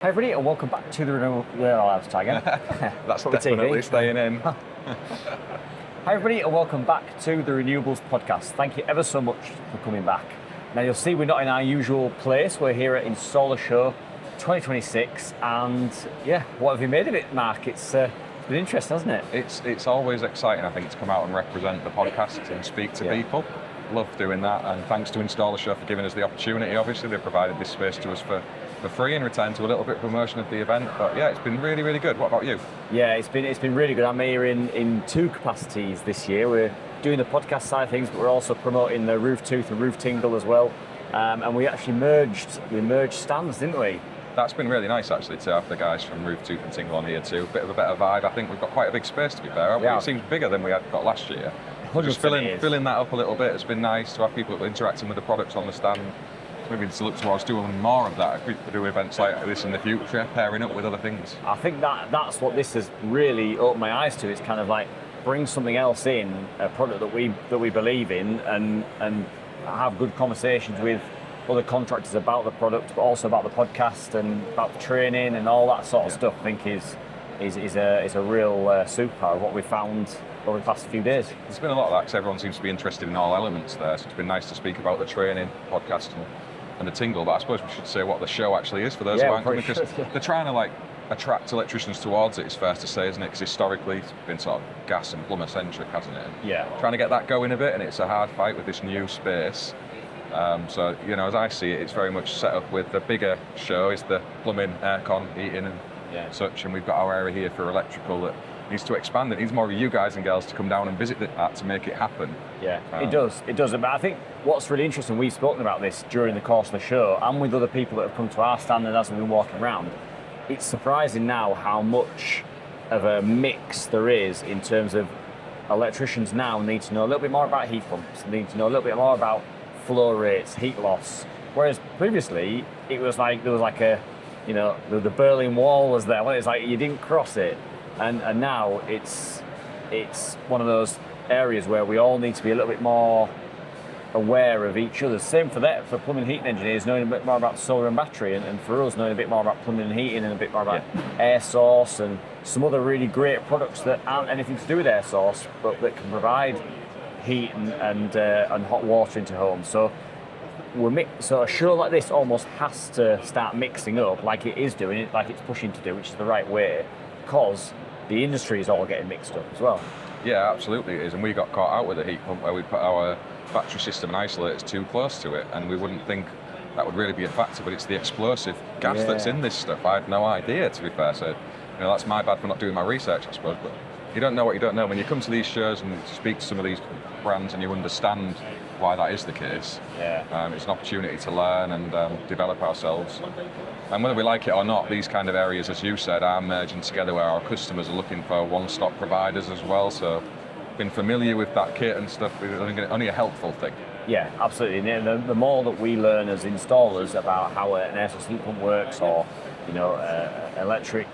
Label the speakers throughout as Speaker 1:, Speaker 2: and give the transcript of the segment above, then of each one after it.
Speaker 1: Hi everybody and welcome back to the Renewables.
Speaker 2: That's definitely staying in.
Speaker 1: Hi everybody and welcome back to the Renewables podcast. Thank you ever so much for coming back. Now you'll see we're not in our usual place. We're here at Installershow 2026 and yeah, what have you made of it, Mark? It's been interesting, hasn't it?
Speaker 2: It's always exciting, I think, to come out and represent the podcast and speak to people. Love doing that, and thanks to Installershow for giving us the opportunity. Obviously, they provided this space to us for free in return to a little bit of promotion of the event. But yeah, it's been really, really good. What about you?
Speaker 1: Yeah, it's been really good. I'm here in two capacities this year. We're doing the podcast side of things, but we're also promoting the Roof Tooth and Roof Tingle as well. And we actually merged stands, didn't we?
Speaker 2: That's been really nice, actually, to have the guys from Roof Tooth and Tingle on here too. Bit of a better vibe. I think we've got quite a big space, to be fair.
Speaker 1: Yeah.
Speaker 2: It seems bigger than we had got last year. Just filling that up a little bit. It's been nice to have people interacting with the products on the stand. Maybe to look towards doing more of that if we do events like this in the future, pairing up with other things.
Speaker 1: I think that's what this has really opened my eyes to. It's kind of like bring something else in, a product that we believe in, and have good conversations with other contractors about the product, but also about the podcast and about the training and all that sort of stuff. I think is a real superpower of what we found over the past few days.
Speaker 2: There's been a lot of that because everyone seems to be interested in all elements there. So it's been nice to speak about the training, podcast, and the tingle. But I suppose we should say what the show actually is for those who aren't coming, because they're trying to attract electricians towards it. It's fair to say, isn't it? Because historically it's been sort of gas and plumber centric, hasn't it?
Speaker 1: Yeah.
Speaker 2: Trying to get that going a bit, and it's a hard fight with this new space. So, as I see it, it's very much set up with the bigger show is the plumbing, aircon, heating and such, and we've got our area here for electrical that needs to expand. It needs more of you guys and girls to come down and visit that to make it happen.
Speaker 1: Yeah, it does. But I think what's really interesting, we've spoken about this during the course of the show and with other people that have come to our stand and as we've been walking around, it's surprising now how much of a mix there is in terms of electricians now need to know a little bit more about heat pumps, need to know a little bit more about flow rates, heat loss. Whereas previously, it was like there was like a, the Berlin Wall was there. Well, it's like you didn't cross it, and now it's one of those areas where we all need to be a little bit more aware of each other. Same for plumbing and heating engineers, knowing a bit more about solar and battery, and for us knowing a bit more about plumbing and heating and a bit more about air source and some other really great products that aren't anything to do with air source, but that can provide heat and hot water into homes. So so a show like this almost has to start mixing up, like it is doing it, like it's pushing to do, which is the right way, because the industry is all getting mixed up as well.
Speaker 2: Yeah, absolutely it is. And we got caught out with a heat pump where we put our battery system and isolators too close to it, and we wouldn't think that would really be a factor, but it's the explosive gas that's in this stuff. I had no idea, to be fair. So that's my bad for not doing my research, I suppose, but you don't know what you don't know. When you come to these shows and speak to some of these brands and you understand why that is the case, it's an opportunity to learn and develop ourselves. And whether we like it or not, these kind of areas, as you said, are merging together where our customers are looking for one-stop providers as well. So being familiar with that kit and stuff is only a helpful thing. Yeah,
Speaker 1: absolutely. And the more that we learn as installers about how an air source heat pump works, or electric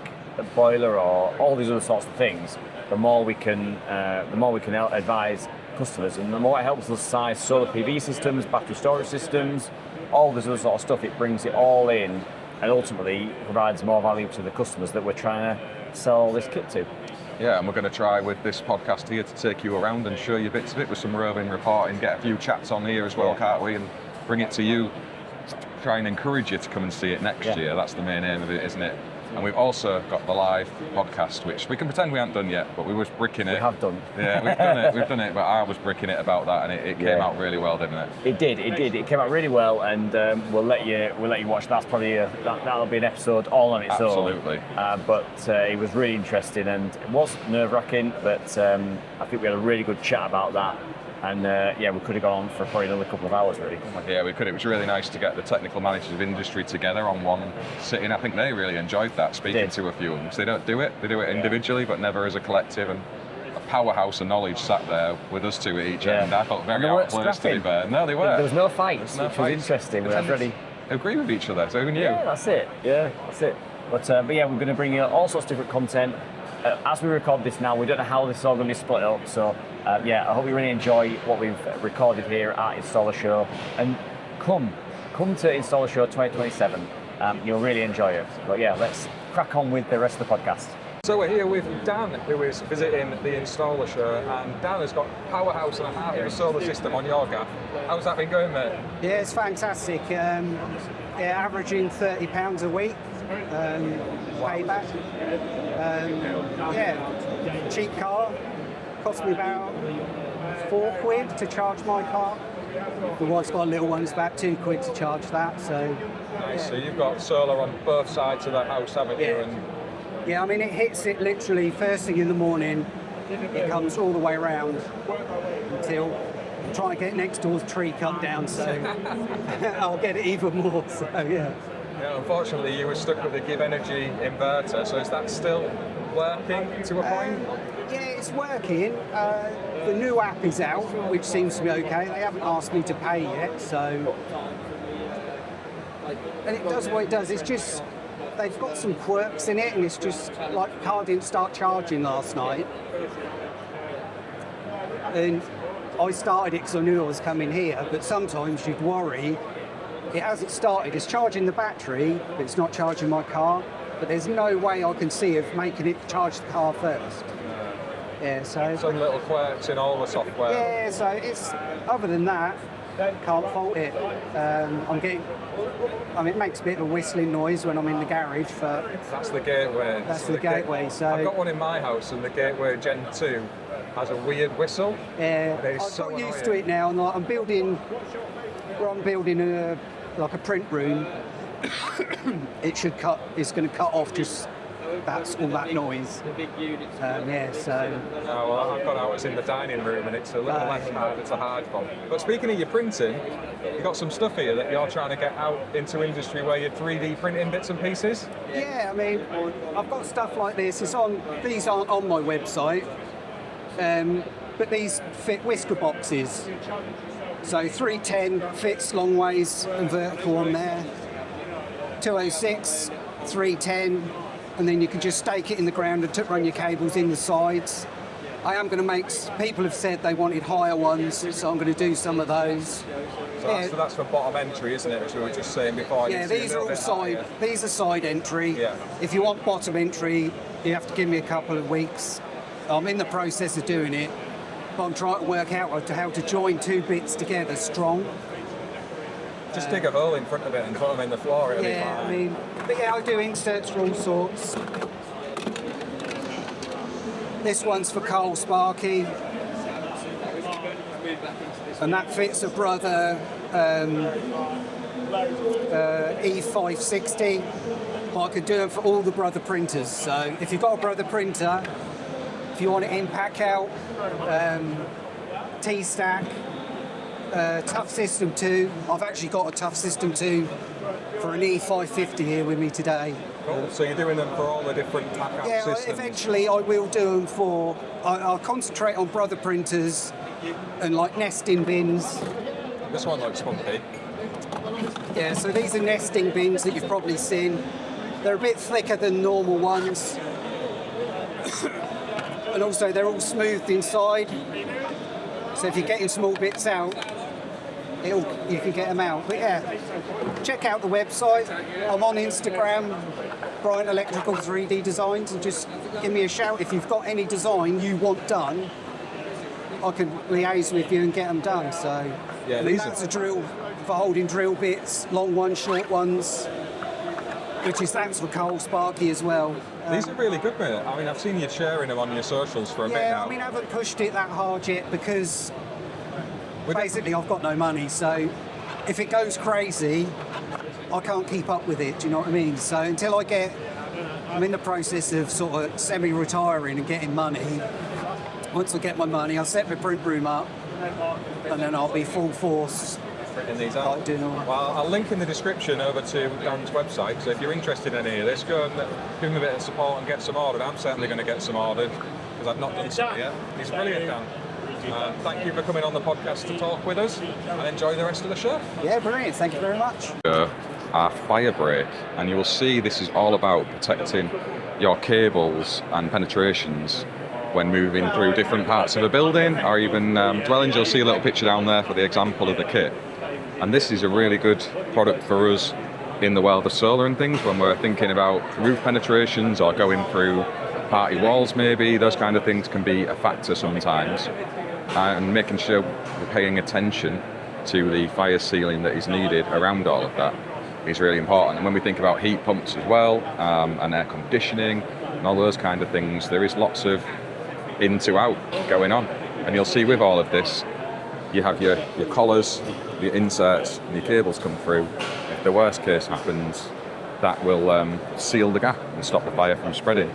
Speaker 1: boiler, or all these other sorts of things, the more we can advise customers, and the more it helps us size solar PV systems, battery storage systems, all this other sort of stuff. It brings it all in and ultimately provides more value to the customers that we're trying to sell this kit to.
Speaker 2: Yeah, and we're going to try with this podcast here to take you around and show you bits of it with some roving reporting, get a few chats on here as well, can't we, and bring it to you, try and encourage you to come and see it next year. That's the main aim of it, isn't it? And we've also got the live podcast, which we can pretend we haven't done yet, but we was bricking it.
Speaker 1: We have done.
Speaker 2: Yeah, we've done it, but I was bricking it about that, and it came out really well, didn't it?
Speaker 1: It did. It came out really well, and we'll let you watch. That's probably that'll be an episode all on its own.
Speaker 2: Absolutely.
Speaker 1: But it was really interesting, and it was nerve-wracking, but I think we had a really good chat about that. And we could have gone on for probably another couple of hours, really.
Speaker 2: Yeah, we could. It was really nice to get the technical managers of industry together on one sitting. I think they really enjoyed that, speaking to a few of them. So they don't do it. They do it individually, but never as a collective. And a powerhouse of knowledge sat there with us two at each end. I felt very out of place, to be fair. No, they weren't.
Speaker 1: There was no fights, which was interesting. We had really
Speaker 2: agree with each other. So who knew?
Speaker 1: Yeah, that's it. But yeah, we're going to bring you all sorts of different content. As we record this now, we don't know how this is all going to be split up, so I hope you really enjoy what we've recorded here at Installershow, and come to Installershow 2027. You'll really enjoy it. But yeah, let's crack on with the rest of the podcast.
Speaker 2: So we're here with Dan, who is visiting the Installershow, and Dan has got Powerhouse and a half of a solar system on your gaff. How's that been going, mate?
Speaker 3: Yeah, it's fantastic. Averaging £30 a week payback. Cheap car. Cost me about £4 to charge my car. The wife's got a little one, it's about £2 to charge that. So.
Speaker 2: Nice. So you've got solar on both sides of the house, haven't you? And
Speaker 3: yeah, I mean, it hits it literally first thing in the morning. It comes all the way around until I try and get next door's tree cut down, so I'll get it even more. So yeah.
Speaker 2: Yeah, unfortunately, you were stuck with the Give Energy inverter. So is that still working to a point?
Speaker 3: Yeah, it's working. The new app is out, which seems to be okay. They haven't asked me to pay yet, so. And it does what it does. It's just. They've got some quirks in it, and it's just like the car didn't start charging last night. And I started it because I knew I was coming here, but sometimes you'd worry. It hasn't started, it's charging the battery, but it's not charging my car. But there's no way I can see of making it charge the car first. Yeah, so.
Speaker 2: Some little quirks in all the software.
Speaker 3: Yeah, so it's, other than that, can't fault it. It makes a bit of a whistling noise when I'm in the garage, but
Speaker 2: that's the gateway.
Speaker 3: That's the gateway. So
Speaker 2: I've got one in my house, and the gateway Gen 2 has a weird whistle.
Speaker 3: Yeah, I've got used to it now, and I'm building a print room. It's going to cut off just that's all that noise. So.
Speaker 2: Oh, well, I've got ours in the dining room, and it's a little less hard. It's a hard one. But speaking of your printing, you've got some stuff here that you're trying to get out into industry where you're 3D printing bits and pieces.
Speaker 3: Yeah, I mean, I've got stuff like this. These aren't on my website, but these fit whisker boxes. So 310 fits long ways and vertical on there. 206, 310. And then you can just stake it in the ground and run your cables in the sides. I am going to make, people have said they wanted higher ones, so I'm going to do some of those.
Speaker 2: So that's for bottom entry, isn't it, which we were just saying before?
Speaker 3: Yeah, these are all these are side entry.
Speaker 2: Yeah.
Speaker 3: If you want bottom entry, you have to give me a couple of weeks. I'm in the process of doing it, but I'm trying to work out how to join two bits together strong.
Speaker 2: Just dig a hole in front of it and put them in the floor, it'll be fine.
Speaker 3: I do inserts for all sorts. This one's for Carl Sparky. And that fits a Brother E560. But I could do them for all the Brother printers. So if you've got a Brother printer, if you want it in pack out, T-Stack, Tough System 2. I've actually got a Tough System 2 for an E550 here with me today.
Speaker 2: Cool. So you're doing them for all the different pack-out systems?
Speaker 3: Yeah, eventually I will do them for... I'll concentrate on Brother printers and like nesting bins.
Speaker 2: This one looks funky.
Speaker 3: Yeah, so these are nesting bins that you've probably seen. They're a bit thicker than normal ones. And also they're all smoothed inside. So if you're getting small bits out, you can get them out. But yeah, check out the website. I'm on Instagram, Bryant Electrical 3D Designs, and just give me a shout if you've got any design you want done. I can liaise with you and get them done. So
Speaker 2: yeah,
Speaker 3: that's a drill for holding drill bits, long ones, short ones, that's for Carl Sparky as well.
Speaker 2: These are really good, mate. I mean, I've seen you sharing them on your socials for a bit now.
Speaker 3: Yeah, I mean, I haven't pushed it that hard yet because basically I've got no money. So if it goes crazy, I can't keep up with it. Do you know what I mean? So until I'm in the process of sort of semi-retiring and getting money. Once I get my money, I'll set my print room up, and then I'll be full force.
Speaker 2: Printing these out. Well, I'll link in the description over to Dan's website, so if you're interested in any of this, go and give him a bit of support and get some ordered. I'm certainly going to get some ordered, because I've not done some yet. He's brilliant, Dan. Thank you for coming on the podcast to talk with us, and enjoy the rest of the show.
Speaker 3: Yeah, brilliant. Thank you very much.
Speaker 2: Our fire break, and you will see this is all about protecting your cables and penetrations when moving through different parts of a building or even dwellings. You'll see a little picture down there for the example of the kit. And this is a really good product for us in the world of solar and things, when we're thinking about roof penetrations or going through party walls maybe, those kind of things can be a factor sometimes. And making sure we're paying attention to the fire sealing that is needed around all of that is really important. And when we think about heat pumps as well, and air conditioning and all those kind of things, there is lots of in to out going on. And you'll see with all of this, you have your collars, your inserts, and your cables come through. If the worst case happens, that will seal the gap and stop the fire from spreading.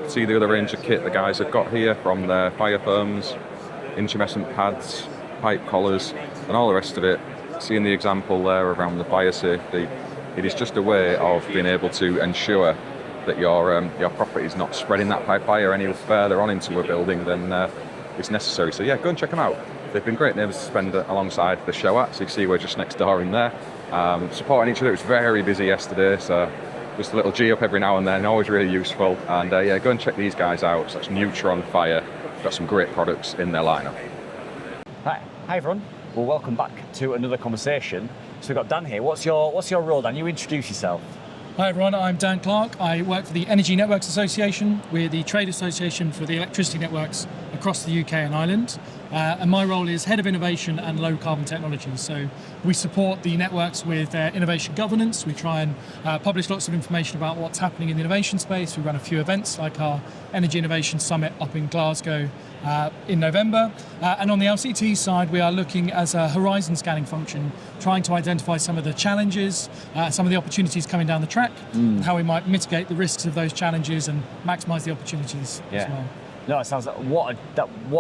Speaker 2: See the other range of kit the guys have got here, from their fire foams, intumescent pads, pipe collars, and all the rest of it. Seeing the example there around the fire safety, it is just a way of being able to ensure that your property is not spreading that pipe fire any further on into a building than is necessary. So yeah, go and check them out. They've been great neighbours to spend alongside the show at. So you can see we're just next door in there, supporting each other. It was very busy yesterday, so just a little G up every now and then, always really useful. And yeah, go and check these guys out. So it's Neutron Fire. Got some great products in their lineup.
Speaker 1: Hi everyone. Well, welcome back to another conversation. So we've got Dan here. What's your role, Dan? You introduce yourself.
Speaker 4: Hi everyone, I'm Dan Clark. I work for the Energy Networks Association. We're the trade association for the electricity networks across the UK and Ireland. And my role is Head of Innovation and Low Carbon Technologies. So we support the networks with their innovation governance. We try and publish lots of information about what's happening in the innovation space. We run a few events like our Energy Innovation Summit up in Glasgow in November. And on the LCT side, we are looking as a horizon scanning function, trying to identify some of the challenges, some of the opportunities coming down the track, how we might mitigate the risks of those challenges and maximise the opportunities as well.
Speaker 1: No, it sounds like what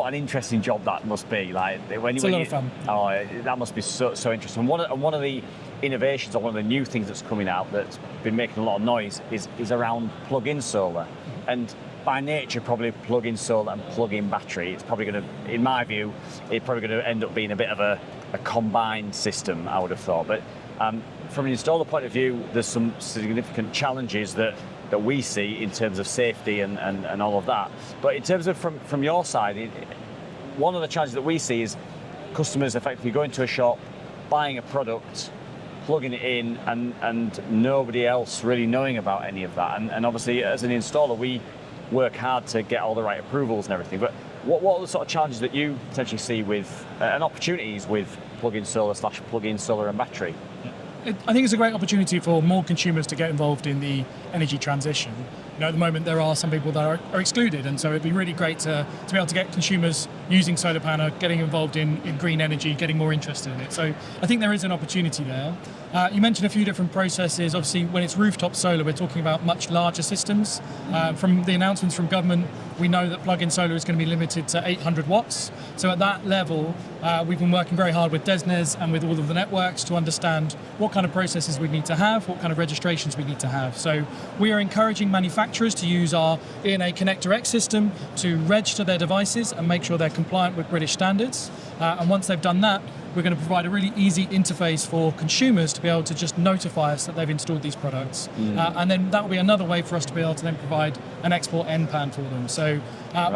Speaker 1: an interesting job that must be. Like
Speaker 4: it's a lot of fun.
Speaker 1: Oh, that must be so interesting. One of the innovations, or one of the new things that's coming out that's been making a lot of noise is around plug-in solar, and by nature, probably plug-in solar and plug-in battery. It's probably going to, in my view, end up being a bit of a combined system, I would have thought. But from an installer point of view, there's some significant challenges that we see in terms of safety and all of that. But in terms of from your side, one of the challenges that we see is customers effectively going to a shop, buying a product, plugging it in, and nobody else really knowing about any of that. And obviously, as an installer, we work hard to get all the right approvals and everything. But what are the sort of challenges that you potentially see with and opportunities with plug-in solar / plug-in solar and battery?
Speaker 4: I think it's a great opportunity for more consumers to get involved in the energy transition. You know, at the moment there are some people that are excluded, and so it'd be really great to be able to get consumers using solar panel, getting involved in green energy, getting more interested in it. So I think there is an opportunity there. You mentioned a few different processes. Obviously, when it's rooftop solar, we're talking about much larger systems. From the announcements from government, we know that plug-in solar is going to be limited to 800 watts. So at that level, we've been working very hard with DESNZ and with all of the networks to understand what kind of processes we need to have, what kind of registrations we need to have. So we are encouraging manufacturers to use our ENA Connector X system to register their devices and make sure they're compliant with British standards. And once they've done that, we're going to provide a really easy interface for consumers to be able to just notify us that they've installed these products. And then that will be another way for us to be able to then provide an export NPAN for them. So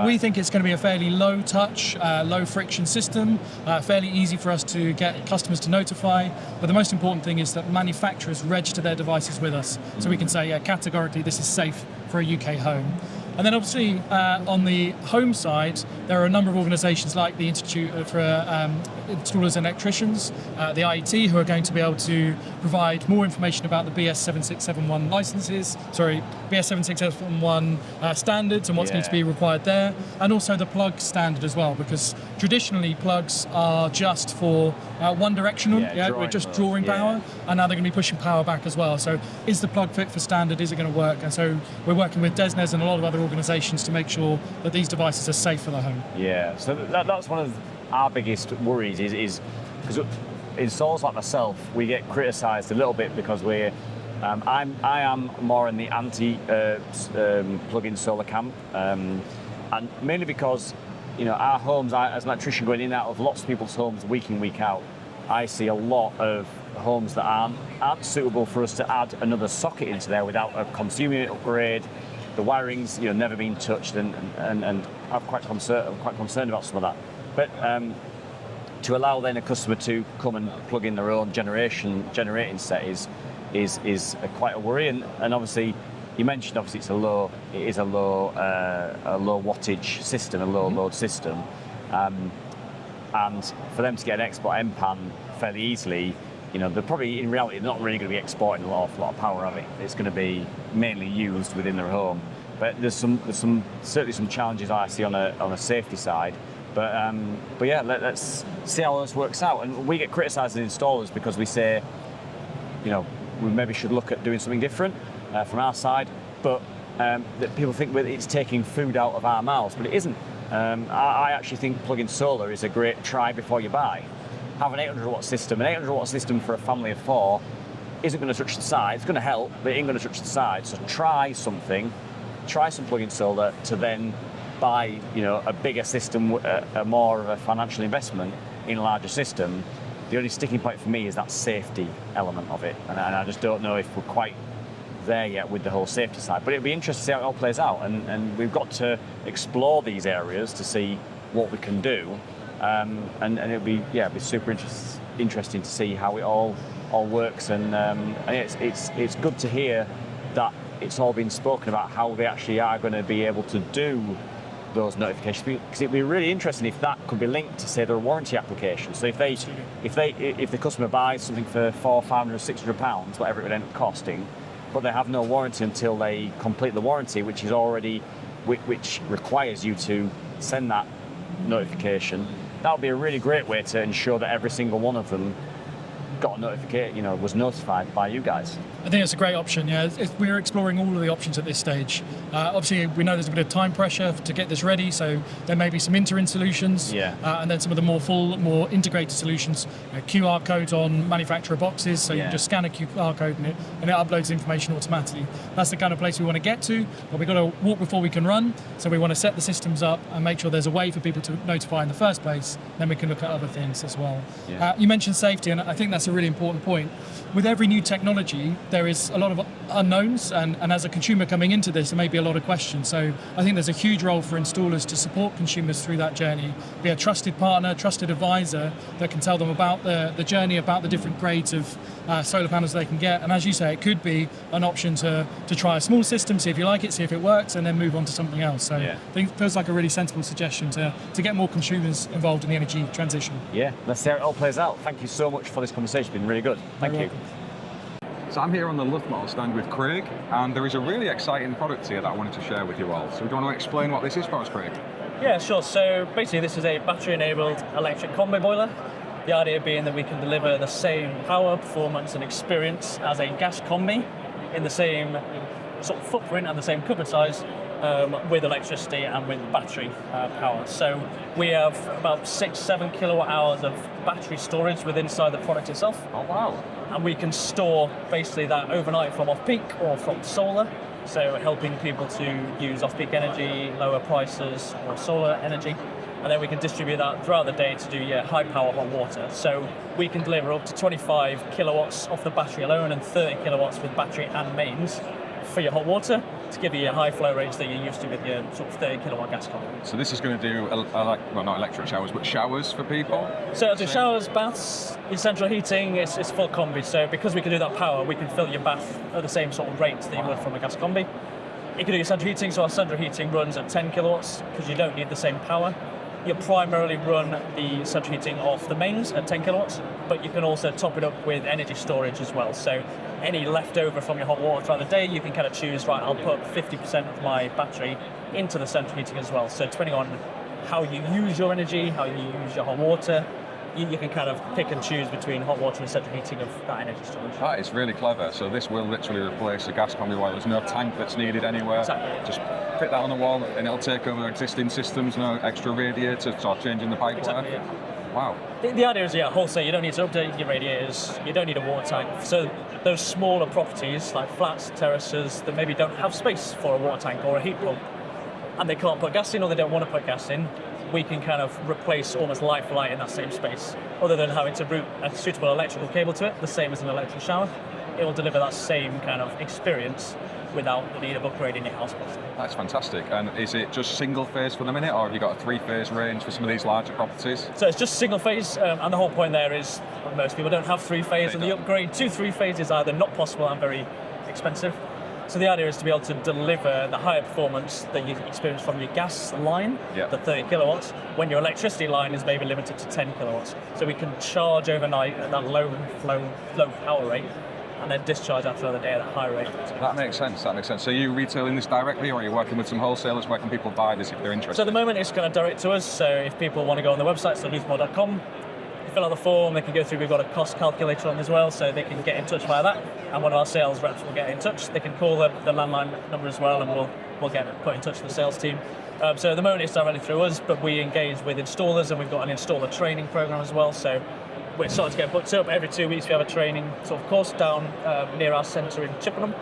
Speaker 4: we think it's going to be a fairly low touch, low friction system, fairly easy for us to get customers to notify. But the most important thing is that manufacturers register their devices with us. So we can say, yeah, categorically, this is safe for a UK home. And then obviously on the home side, there are a number of organisations like the Institute for Installers and Electricians, the IET, who are going to be able to provide more information about the BS7671 BS7671 standards and what's needs to be required there, and also the plug standard as well, because traditionally plugs are just for one directional, we're just drawing power, and now they're going to be pushing power back as well. So is the plug fit for standard? Is it going to work? And so we're working with DESNZ and a lot of other organisations to make sure that these devices are safe for the home. Yeah, so
Speaker 1: that's one of our biggest worries is because installers like myself, we get criticised a little bit because I am more in the anti plug-in solar camp, and mainly because our homes, as an electrician going in and out of lots of people's homes week in, week out, I see a lot of homes that aren't suitable for us to add another socket into there without a consumer unit upgrade. The wiring's never been touched, and I'm quite concerned about some of that. But to allow then a customer to come and plug in their own generating set is is quite a worry. And obviously, you mentioned obviously it is a low wattage system, a low load system, and for them to get an export MPAN fairly easily, they're probably in reality not really going to be exporting a lot of power of it. It's going to be mainly used within their home. But there's certainly some challenges I see on a safety side. But yeah, let's see how this works out. And we get criticised as installers because we say, we maybe should look at doing something different from our side. But that people think it's taking food out of our mouths, but it isn't. I actually think plug-in solar is a great try before you buy. Have an 800 watt system. An 800 watt system for a family of 4 isn't going to touch the side. It's going to help, but it ain't going to touch the side. So try some plug-in solar to then buy, a bigger system, a more of a financial investment in a larger system. The only sticking point for me is that safety element of it, and I just don't know if we're quite there yet with the whole safety side. But it'll be interesting to see how it all plays out, and we've got to explore these areas to see what we can do, and it'll be super interesting to see how it all works, and it's good to hear that it's all been spoken about how they actually are going to be able to do those notifications, because it'd be really interesting if that could be linked to, say, their warranty application. So if the customer buys something for £400, £500, £600, whatever it would end up costing, but they have no warranty until they complete the warranty, which requires you to send that notification, that would be a really great way to ensure that every single one of them got a notification, was notified by you guys.
Speaker 4: I think it's a great option. Yeah, we're exploring all of the options at this stage. Obviously, we know there's a bit of time pressure to get this ready, so there may be some interim solutions, and then some of the more integrated solutions. QR codes on manufacturer boxes, so you can just scan a QR code and it uploads information automatically. That's the kind of place we want to get to, but we've got to walk before we can run. So we want to set the systems up and make sure there's a way for people to notify in the first place. Then we can look at other things as well. Yeah. You mentioned safety, and I think that's a really important point. With every new technology, there is a lot of unknowns, and as a consumer coming into this, there may be a lot of questions. So I think there's a huge role for installers to support consumers through that journey, be a trusted partner, trusted advisor that can tell them about the journey, about the different grades of solar panels they can get. And as you say, it could be an option to try a small system, see if you like it, see if it works, and then move on to something else. So I think it feels like a really sensible suggestion to get more consumers involved in the energy transition.
Speaker 1: Yeah, let's see how it all plays out. Thank you so much for this conversation. It's been really good. Thank you.
Speaker 2: So I'm here on the Luthmore stand with Craig, and there is a really exciting product here that I wanted to share with you all. So do you want to explain what this is for us, Craig?
Speaker 5: Yeah, sure. So basically this is a battery-enabled electric combi boiler. The idea being that we can deliver the same power, performance and experience as a gas combi in the same sort of footprint and the same cupboard size, with electricity and with battery power. So we have about 6-7 kilowatt hours of battery storage within inside the product itself.
Speaker 2: Oh wow.
Speaker 5: And we can store basically that overnight from off-peak or from solar, so helping people to use off-peak energy, lower prices or solar energy, and then we can distribute that throughout the day to do high-power hot water. So we can deliver up to 25 kilowatts off the battery alone and 30 kilowatts with battery and mains for your hot water, to give you your high flow rates that you're used to with your sort of 30 kilowatt gas combi.
Speaker 2: So this is going to do, not electric showers, but showers for people?
Speaker 5: So it'll do showers, baths, your central heating, it's full combi. So because we can do that power, we can fill your bath at the same sort of rate that you would from a gas combi. You can do your central heating, so our central heating runs at 10 kilowatts because you don't need the same power. You primarily run the central heating off the mains at 10 kilowatts, but you can also top it up with energy storage as well. So any leftover from your hot water throughout the day, you can kind of choose, right, I'll put 50% of my battery into the central heating as well. So depending on how you use your energy, how you use your hot water, you can kind of pick and choose between hot water and central heating of that energy storage.
Speaker 2: That is really clever. So this will literally replace a gas combi while there's no tank that's needed anywhere.
Speaker 5: Exactly.
Speaker 2: Just fit that on the wall and it'll take over existing systems, no extra radiator, start changing the pipe.
Speaker 5: Exactly, yeah.
Speaker 2: Wow.
Speaker 5: The idea is, wholesale, you don't need to update your radiators, you don't need a water tank. So those smaller properties, like flats, terraces, that maybe don't have space for a water tank or a heat pump, and they can't put gas in or they don't want to put gas in, we can kind of replace almost light for light in that same space. Other than having to route a suitable electrical cable to it, the same as an electric shower, it will deliver that same kind of experience without the need of upgrading your house.
Speaker 2: That's fantastic. And is it just single phase for the minute, or have you got a 3-phase range for some of these larger properties?
Speaker 5: So it's just single phase, and the whole point there is most people don't have 3-phase, and the upgrade to 3-phase is either not possible and very expensive. So the idea is to be able to deliver the higher performance that you experience from your gas line, the 30 kilowatts, when your electricity line is maybe limited to 10 kilowatts. So we can charge overnight at that low power rate, and then discharge after the day at a high rate.
Speaker 2: That makes sense. So are you retailing this directly, or are you working with some wholesalers? Where can people buy this if they're interested?
Speaker 5: So at the moment it's kind of direct to us. So if people want to go on the website, so luthmore.com, fill out the form, they can go through. We've got a cost calculator on as well, so they can get in touch via that. And one of our sales reps will get in touch. They can call the landline number as well, and we'll get put in touch with the sales team. So at the moment it's directly through us, but we engage with installers, and we've got an installer training program as well. So we're starting to get booked up. Every 2 weeks we have a training sort of course down near our centre in Chippenham.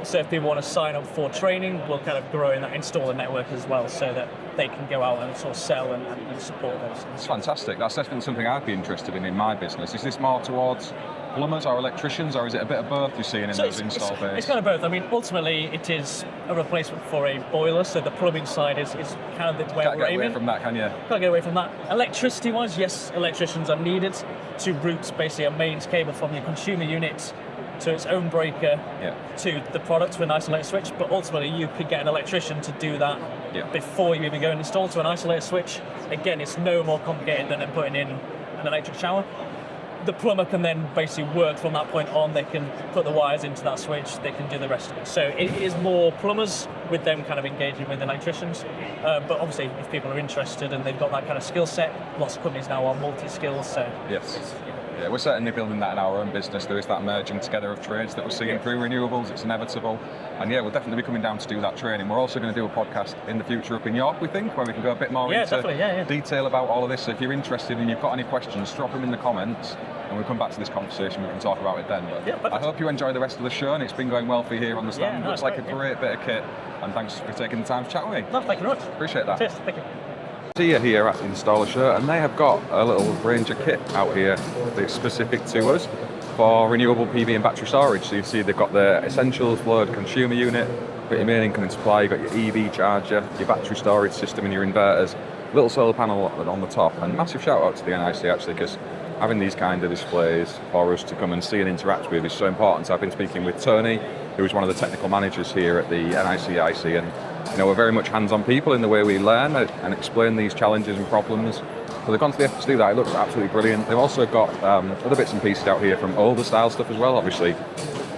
Speaker 5: So if people want to sign up for training, we'll kind of grow in that installer network as well, so that they can go out and sort of sell and support those.
Speaker 2: It's fantastic. That's definitely something I'd be interested in my business. Is this more towards plumbers or electricians, or is it a bit of both you're seeing in those install bays?
Speaker 5: It's kind of both. I mean, ultimately it is a replacement for a boiler, so the plumbing side is kind of the way we're aiming.
Speaker 2: Can't get away from that, can you?
Speaker 5: Can't get away from that. Electricity-wise, yes, electricians are needed to route basically a mains cable from your consumer unit to its own breaker to the product to an isolator switch, but ultimately you could get an electrician to do that before you even go and install to an isolator switch. Again, it's no more complicated than putting in an electric shower. The plumber can then basically work from that point on. They can put the wires into that switch, they can do the rest of it. So it is more plumbers, with them kind of engaging with electricians. But obviously, if people are interested and they've got that kind of skill set, lots of companies now are multi-skills. So
Speaker 2: yes. Yeah, we're certainly building that in our own business. There is that merging together of trades that we're seeing through Renewables. It's inevitable. And yeah, we'll definitely be coming down to do that training. We're also going to do a podcast in the future up in York, we think, where we can go a bit more into detail about all of this. So if you're interested and you've got any questions, drop them in the comments, and we'll come back to this conversation. We can talk about it then. But I hope you enjoy the rest of the show, and it's been going well for you here on the stand. Looks like a great bit of kit, and thanks for taking the time to chat with me.
Speaker 5: No, thank you very much.
Speaker 2: Appreciate that.
Speaker 5: Cheers, thank you.
Speaker 2: Here at Installershow, and they have got a little range of kit out here that's specific to us for renewable PV and battery storage. So you see they've got the essentials load consumer unit, got your main incoming supply, you've got your EV charger, your battery storage system and your inverters, little solar panel on the top. And massive shout out to the NIC actually, because having these kind of displays for us to come and see and interact with is so important. So I've been speaking with Tony, who is one of the technical managers here at the NICIC, and we're very much hands-on people in the way we learn and explain these challenges and problems. So they've gone to the effort to do that. It looks absolutely brilliant. They've also got other bits and pieces out here from older style stuff as well. Obviously,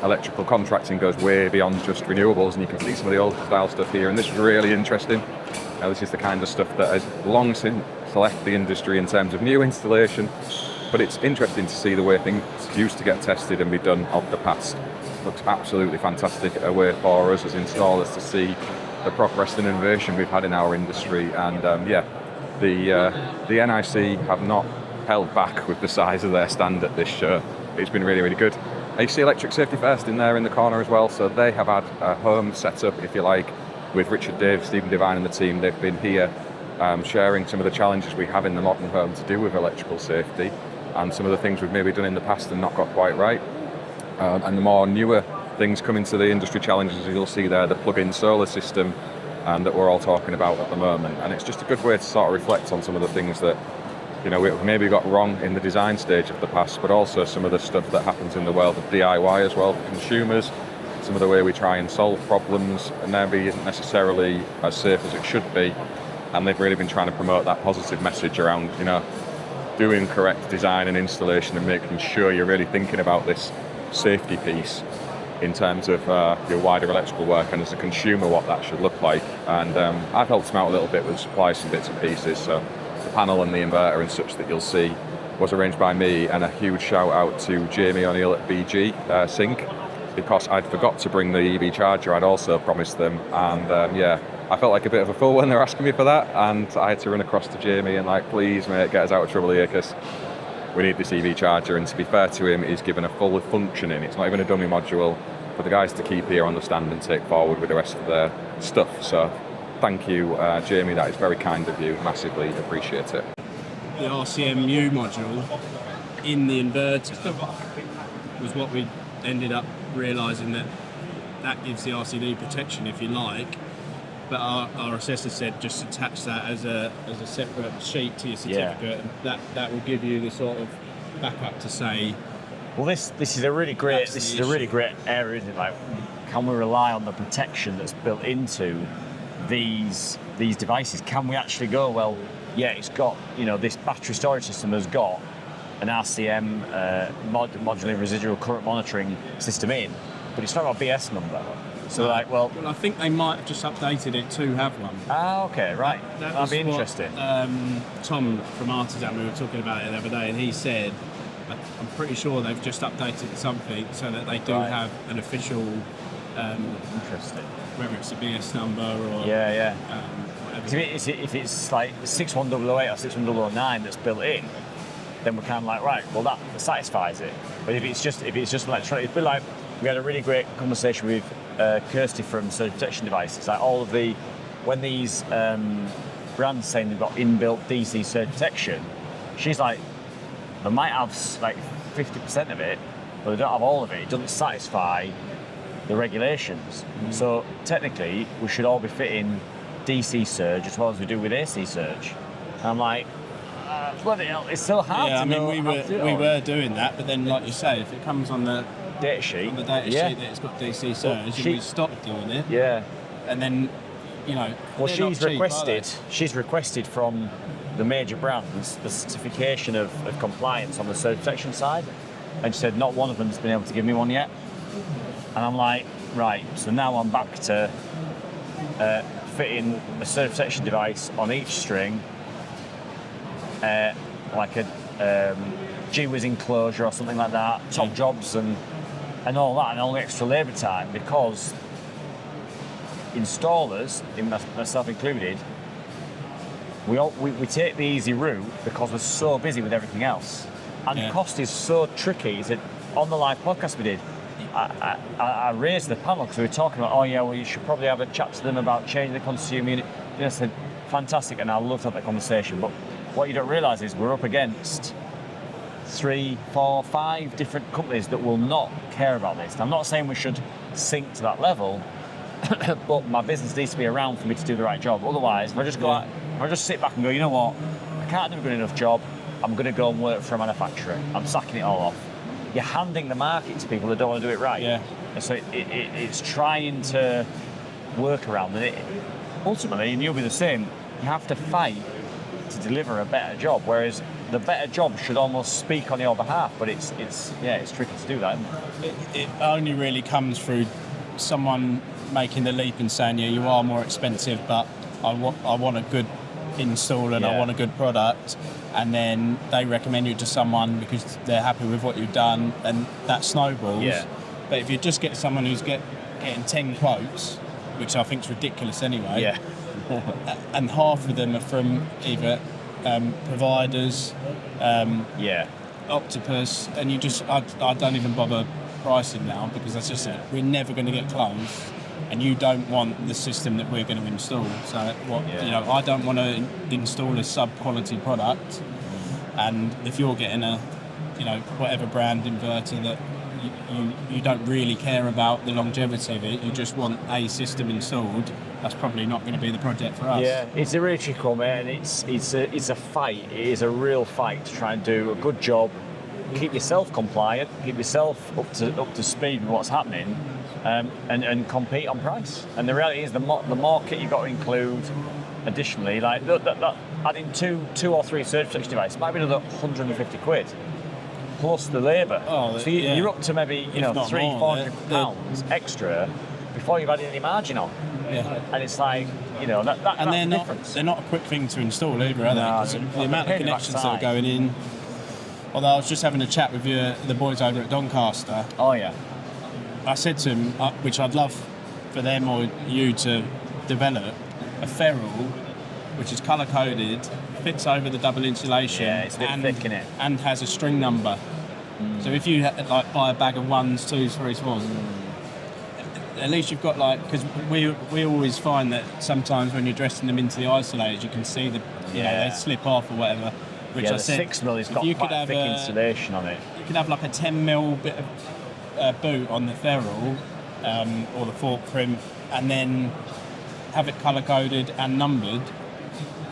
Speaker 2: electrical contracting goes way beyond just renewables, and you can see some of the older style stuff here, and this is really interesting. This is the kind of stuff that has long since left the industry in terms of new installation, but it's interesting to see the way things used to get tested and be done of the past. Looks absolutely fantastic, a way for us as installers to see the progress and innovation we've had in our industry. And the NIC have not held back with the size of their stand at this show. It's been really, really good. And you see Electric Safety First in there in the corner as well. So they have had a home set up, if you like, with Richard Dave, Stephen Devine and the team. They've been here sharing some of the challenges we have in the modern home to do with electrical safety, and some of the things we've maybe done in the past and not got quite right. And the more newer things coming to the industry challenges, you'll see there the plug-in solar system that we're all talking about at the moment. And it's just a good way to sort of reflect on some of the things that we maybe got wrong in the design stage of the past, but also some of the stuff that happens in the world of DIY as well for consumers, some of the way we try and solve problems, and never isn't necessarily as safe as it should be. And they've really been trying to promote that positive message around doing correct design and installation and making sure you're really thinking about this safety piece in terms of your wider electrical work, and as a consumer what that should look like. And I've helped them out a little bit with supply some bits and pieces. So the panel and the inverter and such that you'll see was arranged by me, and a huge shout out to Jamie O'Neill at BG Sync, because I'd forgot to bring the EV charger. I'd also promised them, and I felt like a bit of a fool when they were asking me for that, and I had to run across to Jamie and please mate, get us out of trouble here, because we need this EV charger. And to be fair to him, he's given a full functioning, it's not even a dummy module, for the guys to keep here on the stand and take forward with the rest of their stuff. So thank you, Jamie, that is very kind of you, massively appreciate it.
Speaker 6: The RCMU module in the inverter was what we ended up realising that that gives the RCD protection, if you like. But our assessor said just attach that as a separate sheet to your certificate, and that will give you the sort of backup to say.
Speaker 1: Well, this is a really great area, isn't it? Like, can we rely on the protection that's built into these devices? Can we actually go, well, yeah, it's got, this battery storage system has got an RCM modular residual current monitoring system in, but it's not got a BS number. So well,
Speaker 6: I think they might have just updated it to have one.
Speaker 1: Ah, okay, right. That'd be interesting.
Speaker 6: Tom from Artisan, we were talking about it the other day, and he said, I'm pretty sure they've just updated something so that they do have an official.
Speaker 1: Interesting.
Speaker 6: Whether it's a BS number or
Speaker 1: whatever. If it's like 61008 or 61009 that's built in, then we're kind of like, right, well that satisfies it. But if it's just electronic, it's a bit like we had a really great conversation with Kirsty from Surge Protection Devices. Like when these brands saying they've got inbuilt DC surge protection, she's like, they might have like 50% of it, but they don't have all of it. It doesn't satisfy the regulations. So technically, we should all be fitting DC surge as well as we do with AC surge. And I'm like, bloody hell, it's so hard to know.
Speaker 6: We were doing that, but then, like you say, if it comes on the
Speaker 1: data sheet,
Speaker 6: that it's got DC surge, and we stopped doing it.
Speaker 1: Yeah.
Speaker 6: And then,
Speaker 1: well, she's requested from the major brands the certification of compliance on the surge protection side, and she said not one of them's been able to give me one yet. And I'm like, right, so now I'm back to fitting a surge protection device on each string, like a G-Wiz enclosure or something like that, top jobs and all that, and all the extra labour time, because installers, myself included, we take the easy route because we're so busy with everything else. And the cost is so tricky. Is that on the live podcast we did, I raised the panel because we were talking about, you should probably have a chat to them about changing the consumer unit. I said, fantastic, and I'd love to have that conversation. But what you don't realise is we're up against 3, 4, 5 different companies that will not care about this. I'm not saying we should sink to that level, but my business needs to be around for me to do the right job. Otherwise, if I just sit back and go, you know what, I can't do a good enough job, I'm going to go and work for a manufacturer. I'm sacking it all off. You're handing the market to people that don't want to do it right. Yeah. And so it's trying to work around it. Ultimately, and you'll be the same, you have to fight to deliver a better job, whereas the better job should almost speak on your behalf, but it's tricky to do that.
Speaker 6: It only really comes through someone making the leap and saying, you are more expensive, but I want a good install and I want a good product, and then they recommend you to someone because they're happy with what you've done, and that snowballs. Yeah. But if you just get someone who's getting 10 quotes, which I think is ridiculous anyway, and half of them are from either providers, Octopus, and I don't even bother pricing now because that's just it. We're never going to get close. And you don't want the system that we're going to install. So I don't want to install a sub-quality product. And if you're getting a, whatever brand inverter that you don't really care about the longevity of it, you just want a system installed, that's probably not going to be the project for us.
Speaker 1: Yeah, it's a really tricky one, man. It's a fight. It is a real fight to try and do a good job, keep yourself compliant, keep yourself up to speed with what's happening. And compete on price. And the reality is the more kit you've got to include additionally, like that adding two or three surge protection devices might be another 150 quid plus the labour. So you're up to maybe £300-400 pounds extra before you've added any margin on. Yeah. And it's like, that's the difference.
Speaker 6: They're not a quick thing to install either, are they? Because the amount of connections that are going in. Although I was just having a chat with the boys over at Doncaster.
Speaker 1: Oh yeah.
Speaker 6: I said to him, which I'd love for them or you to develop, a ferrule which is colour-coded, fits over the double insulation,
Speaker 1: it's a bit thick, isn't it?
Speaker 6: And has a string number. So if you buy a bag of 1s, 2s, 3s, 4s, at least you've got because we always find that sometimes when you're dressing them into the isolators, you can see they slip off or whatever. Which
Speaker 1: I
Speaker 6: said,
Speaker 1: the 6mm has got quite a thick insulation on it.
Speaker 6: You could have like a 10mm bit of boot on the ferrule, or the fork print, and then have it colour coded and numbered.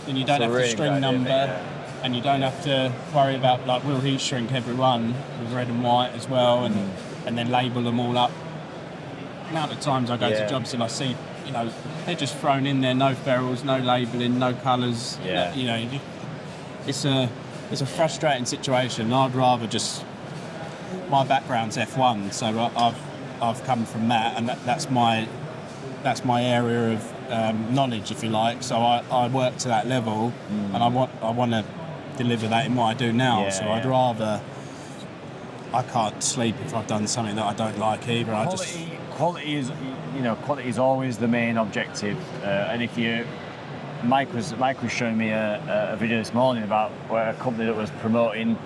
Speaker 6: Then you don't have to string number, and you don't have to worry about like we'll heat shrink every one with red and white as well, and then label them all up. The amount of times I go to jobs and I see, you know, they're just thrown in there, no ferrules, no labelling, no colours.
Speaker 1: Yeah.
Speaker 6: You know, it's a frustrating situation. I'd rather just. My background's F1, so I've come from that, and that's my area of knowledge, if you like. So I work to that level, and I want to deliver that in what I do now. I'd rather. I can't sleep if I've done something that I don't like either.
Speaker 1: Quality is always the main objective, and if you. Mike was showing me a video this morning about where a company that was promoting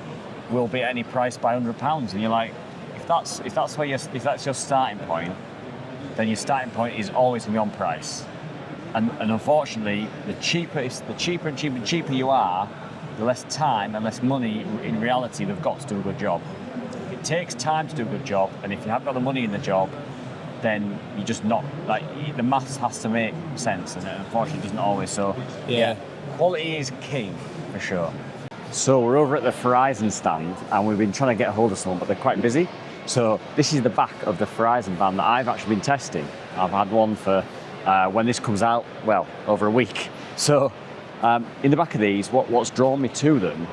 Speaker 1: will be at any price by £100, and you're like, if that's your starting point, then your starting point is always going to be on price, and unfortunately, the cheaper you are, the less time and less money in reality they've got to do a good job. It takes time to do a good job, and if you haven't got the money in the job, then you're just not, like, the maths has to make sense, and unfortunately it doesn't always. So quality is key for sure. So we're over at the Farizon stand, and we've been trying to get hold of someone, but they're quite busy. So this is the back of the Farizon van that I've actually been testing. I've had one for when this comes out, well, over a week. So in the back of these, what's drawn me to them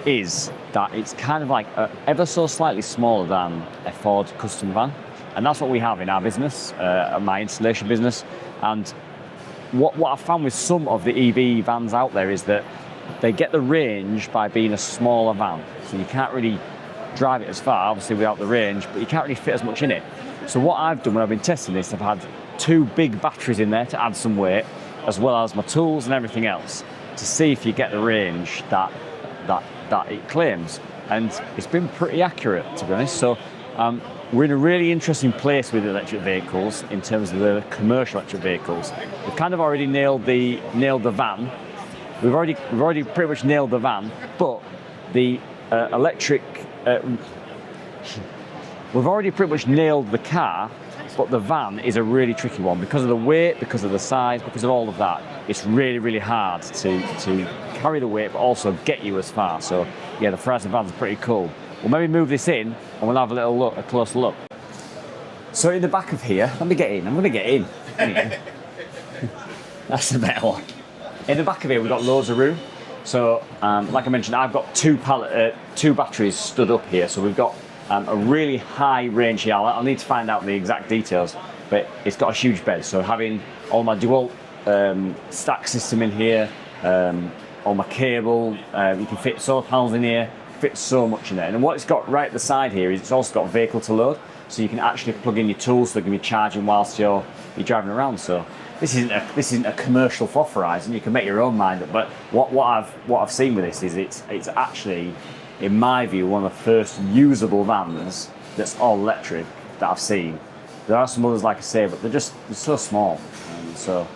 Speaker 1: is that it's kind of like ever so slightly smaller than a Ford custom van. And that's what we have in our business, my installation business. And what I've found with some of the EV vans out there is that they get the range by being a smaller van. So you can't really drive it as far, obviously, without the range, but you can't really fit as much in it. So what I've done when I've been testing this, I've had 2 big batteries in there to add some weight, as well as my tools and everything else, to see if you get the range that it claims. And it's been pretty accurate, to be honest. So we're in a really interesting place with electric vehicles in terms of the commercial electric vehicles. We've kind of already nailed the van. We've already pretty much nailed the van, but the electric. We've already pretty much nailed the car, but the van is a really tricky one because of the weight, because of the size, because of all of that. It's really, really hard to carry the weight, but also get you as far. So yeah, the Farizon van's pretty cool. We'll maybe move this in and we'll have a closer look. So in the back of here, let me get in. I'm going to get in. That's the better one. In the back of here, we've got loads of room. So, like I mentioned, I've got 2 batteries stood up here. So we've got a really high range here. I'll need to find out the exact details, but it's got a huge bed. So having all my dual stack system in here, all my cable, you can fit solar panels in here. Fits so much in there. And what it's got right at the side here is it's also got vehicle to load, so you can actually plug in your tools so they can be charging whilst you're driving around. So this isn't a commercial for Farizon. You can make your own mind up. But what I've seen with this is it's actually, in my view, one of the first usable vans that's all electric that I've seen. There are some others, like I say, but they're so small. So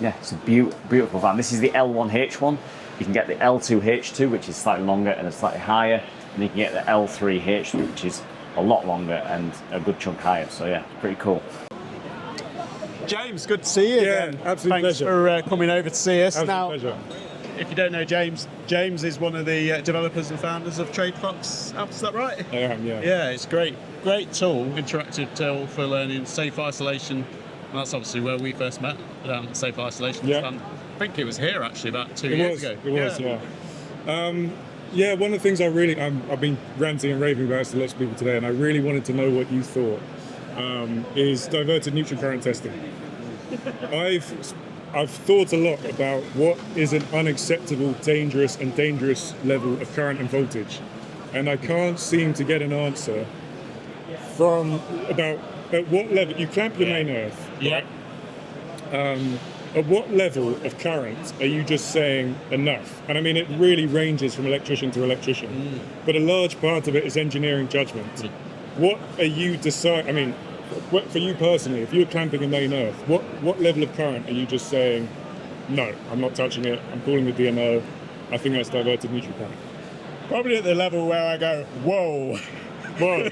Speaker 1: yeah, it's a beautiful van. This is the L1H1. You can get the L2H2, which is slightly longer and slightly higher, and you can get the L3H2, which is a lot longer and a good chunk higher. So yeah, pretty cool.
Speaker 7: James, good to see you again.
Speaker 8: Absolute
Speaker 7: Thanks
Speaker 8: pleasure.
Speaker 7: for coming over to see us.
Speaker 8: Absolute pleasure.
Speaker 7: If you don't know James is one of the developers and founders of Tradefox. Is that right?
Speaker 8: I am, yeah.
Speaker 7: Yeah, it's great tool, interactive tool for learning safe isolation. And that's obviously where we first met, safe isolation.
Speaker 8: Yeah.
Speaker 7: I think it was here actually about 2 years ago.
Speaker 8: It was, yeah. One of the things I've been ranting and raving about to lots of people today, and I really wanted to know what you thought, is diverted neutral current testing. I've thought a lot about what is an unacceptable, dangerous level of current and voltage, and I can't seem to get an answer from about at what level you clamp your main earth.
Speaker 7: Yeah.
Speaker 8: Right? At what level of current are you just saying enough? And I mean, it really ranges from electrician to electrician, but a large part of it is engineering judgment. What are you deciding? I mean, for you personally, if you're clamping a main earth, what level of current are you just saying, no, I'm not touching it, I'm calling the DMO, I think that's diverted neutral current?
Speaker 7: Probably at the level where I go, whoa.
Speaker 8: Well,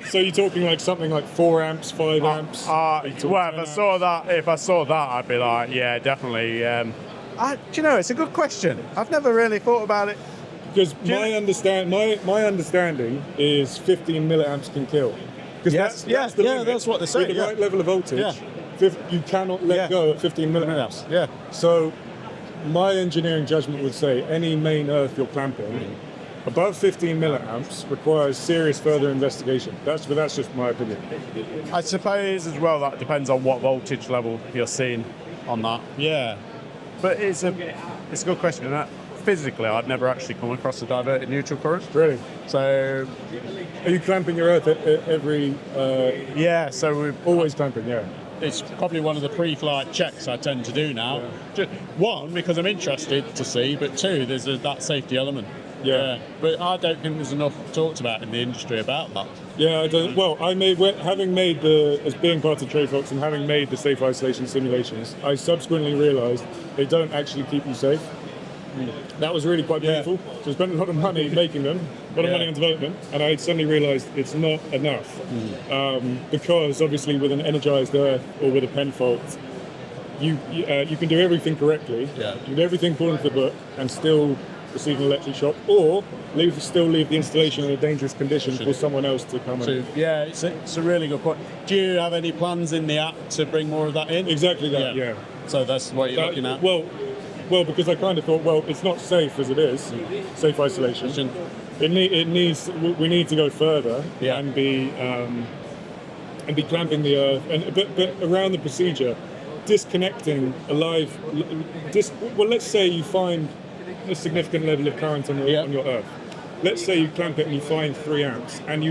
Speaker 8: so you're talking like something like 4 amps, 5 amps?
Speaker 7: Well, if I saw that, I'd be like, yeah, definitely. Do you know, it's a good question. I've never really thought about it.
Speaker 8: Because my understanding is 15 milliamps can kill. Because that's the limit.
Speaker 7: That's what they say.
Speaker 8: With the right level of voltage, you cannot let go at 15 milliamps.
Speaker 7: Yeah.
Speaker 8: So my engineering judgment would say any main earth you're clamping above 15 milliamps requires serious further investigation. But that's just my opinion.
Speaker 7: I suppose as well that depends on what voltage level you're seeing on that. Yeah. But it's a good question. And physically, I'd never actually come across a diverted neutral current.
Speaker 8: Really?
Speaker 7: So,
Speaker 8: are you clamping your earth at every?
Speaker 7: Yeah. So we've
Speaker 8: always clamping. Yeah.
Speaker 7: It's probably one of the pre-flight checks I tend to do now. Just, one, because I'm interested to see, but two, there's that safety element. Yeah. But I don't think there's enough talked about in the industry about that.
Speaker 8: Yeah, having made as being part of Tradefox and having made the safe isolation simulations, I subsequently realised they don't actually keep you safe. That was really quite painful. So I spent a lot of money making them, a lot of money on development, and I suddenly realised it's not enough. Because obviously with an energised earth or with a pen fault, you can do everything correctly, you can do everything according to the book, and still receive an electric shock, or still leave the installation in a dangerous condition for someone else to come in.
Speaker 7: Yeah, it's a really good point. Do you have any plans in the app to bring more of that in?
Speaker 8: Exactly that, yeah.
Speaker 7: So that's what you're looking at?
Speaker 8: Well, because I kind of thought, it's not safe as it is, safe isolation. We need to go further and be clamping the earth, but around the procedure, disconnecting let's say you find a significant level of current on your earth. Let's say you clamp it and you find 3 amps, and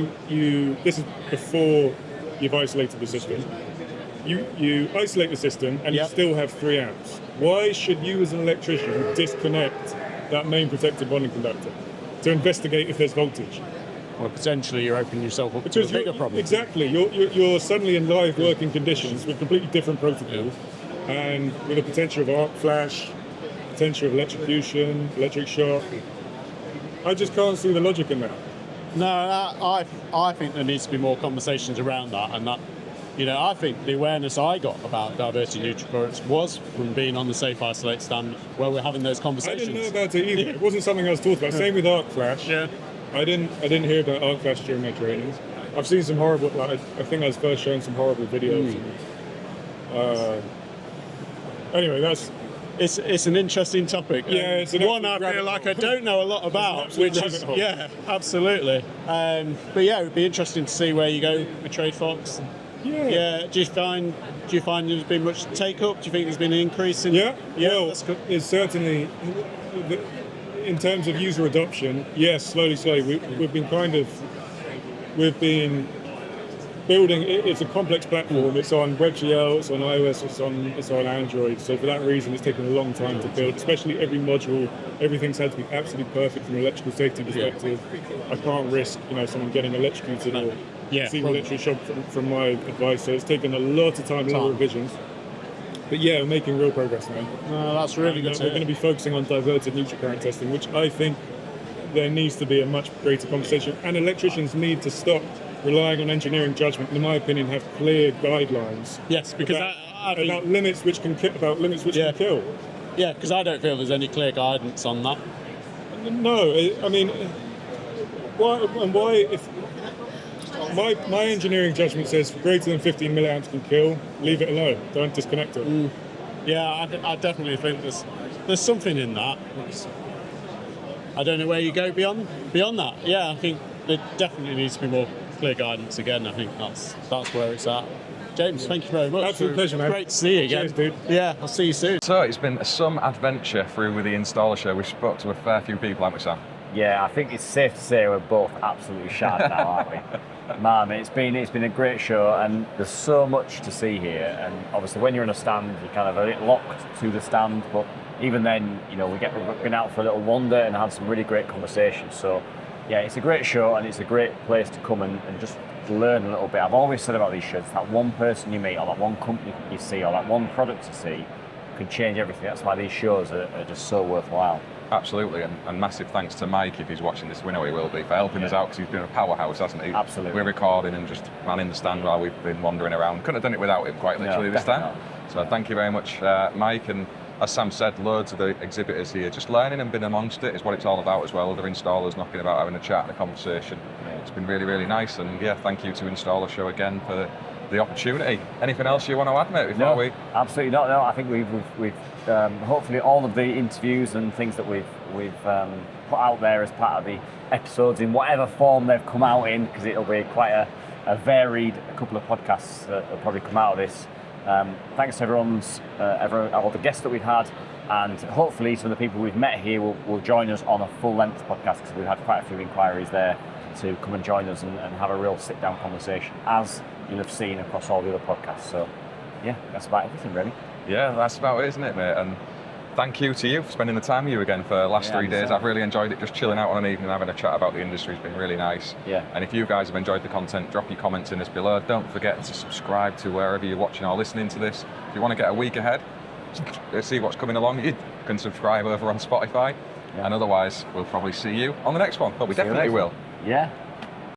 Speaker 8: this is before you've isolated the system. You isolate the system and you still have 3 amps. Why should you as an electrician disconnect that main protective bonding conductor to investigate if there's voltage?
Speaker 7: Well, potentially you're opening yourself up to a bigger problem.
Speaker 8: Exactly. You're suddenly in live working conditions with completely different protocols and with a potential of arc flash, potential of electrocution, electric shock. I just can't see the logic in that.
Speaker 7: No, I think there needs to be more conversations around that, and that, I think the awareness I got about diverting neutral currents was from being on the Safe Isolate stand where we're having those conversations.
Speaker 8: I didn't know about it either. It wasn't something I was taught about. Same with arc flash.
Speaker 7: Yeah.
Speaker 8: I didn't hear about arc flash during my trainings. I've seen some horrible. I think I was first shown some horrible videos. Anyway,
Speaker 7: it's an interesting topic.
Speaker 8: Yeah, it's
Speaker 7: one I feel like I don't know a lot about, which is absolutely. But yeah, it would be interesting to see where you go with Tradefox. Yeah. Do you find there's been much take up? Do you think there's been an increase in?
Speaker 8: Yeah. Well, that's good. It's certainly in terms of user adoption. Yes, slowly. We've been building. It's a complex platform. It's on WebGL, it's on iOS, it's on Android. So for that reason, it's taken a long time to build. Especially every module, everything's had to be absolutely perfect from an electrical safety perspective. I can't risk, someone getting electrocuted or receiving electric shock from my advice. So it's taken a lot of time, a lot of revisions. But yeah, we're making real progress now.
Speaker 7: No, that's really good.
Speaker 8: We're going to be focusing on diverted neutral current testing, which I think there needs to be a much greater conversation. And electricians need to stop relying on engineering judgment, in my opinion, have clear guidelines.
Speaker 7: Yes, because I think
Speaker 8: about limits which can can kill.
Speaker 7: Yeah, because I don't feel there's any clear guidance on that.
Speaker 8: No, I mean, why if my engineering judgment says greater than 15 milliamps can kill, leave it alone. Don't disconnect it.
Speaker 7: Yeah, I definitely think there's something in that. I don't know where you go beyond that. Yeah, I think there definitely needs to be more clear guidance again. I think that's where it's at. James, thank you very much.
Speaker 8: Absolute pleasure, man.
Speaker 7: Great to see you again.
Speaker 8: Cheers, dude.
Speaker 7: Yeah, I'll see you soon.
Speaker 2: So it's been some adventure through with the Installershow. We spoke to a fair few people, haven't we, Sam?
Speaker 1: Yeah, I think it's safe to say we're both absolutely shattered now, aren't we? Man, it's been a great show, and there's so much to see here. And obviously, when you're in a stand, you're kind of a bit locked to the stand. But even then, we've been out for a little wander and had some really great conversations. So yeah, it's a great show, and it's a great place to come and just learn a little bit. I've always said about these shows, that one person you meet, or that one company you see, or that one product you see, can change everything. That's why these shows are just so worthwhile.
Speaker 2: Absolutely, and massive thanks to Mike if he's watching this. We know he will be, for helping us out because he's been a powerhouse, hasn't he?
Speaker 1: Absolutely.
Speaker 2: We're recording and just manning the stand while we've been wandering around. Couldn't have done it without him, quite literally, this time. So thank you very much, Mike. And as Sam said, loads of the exhibitors here, just learning and being amongst it is what it's all about as well. Other installers knocking about, having a chat and a conversation. It's been really, really nice. And yeah, thank you to Installershow again for the opportunity. Anything else you want to add, mate, before we?
Speaker 1: Absolutely not. No, I think we've hopefully all of the interviews and things that we've put out there as part of the episodes in whatever form they've come out in, because it'll be quite a varied couple of podcasts that will probably come out of this. Thanks to all the guests that we've had, and hopefully some of the people we've met here will join us on a full-length podcast, because we've had quite a few inquiries there to come and join us and have a real sit-down conversation, as you'll have seen across all the other podcasts. So, yeah, that's about everything, really.
Speaker 2: Yeah, that's about it, isn't it, mate? And thank you to you for spending the time with you again for the last 3 days. I've really enjoyed it, just chilling out on an evening, having a chat about the industry. It's been really nice.
Speaker 1: Yeah.
Speaker 2: And if you guys have enjoyed the content, drop your comments in this below. Don't forget to subscribe to wherever you're watching or listening to this. If you want to get a week ahead, see what's coming along, you can subscribe over on Spotify. Yeah. And otherwise, we'll probably see you on the next one. But we definitely will.
Speaker 1: Yeah.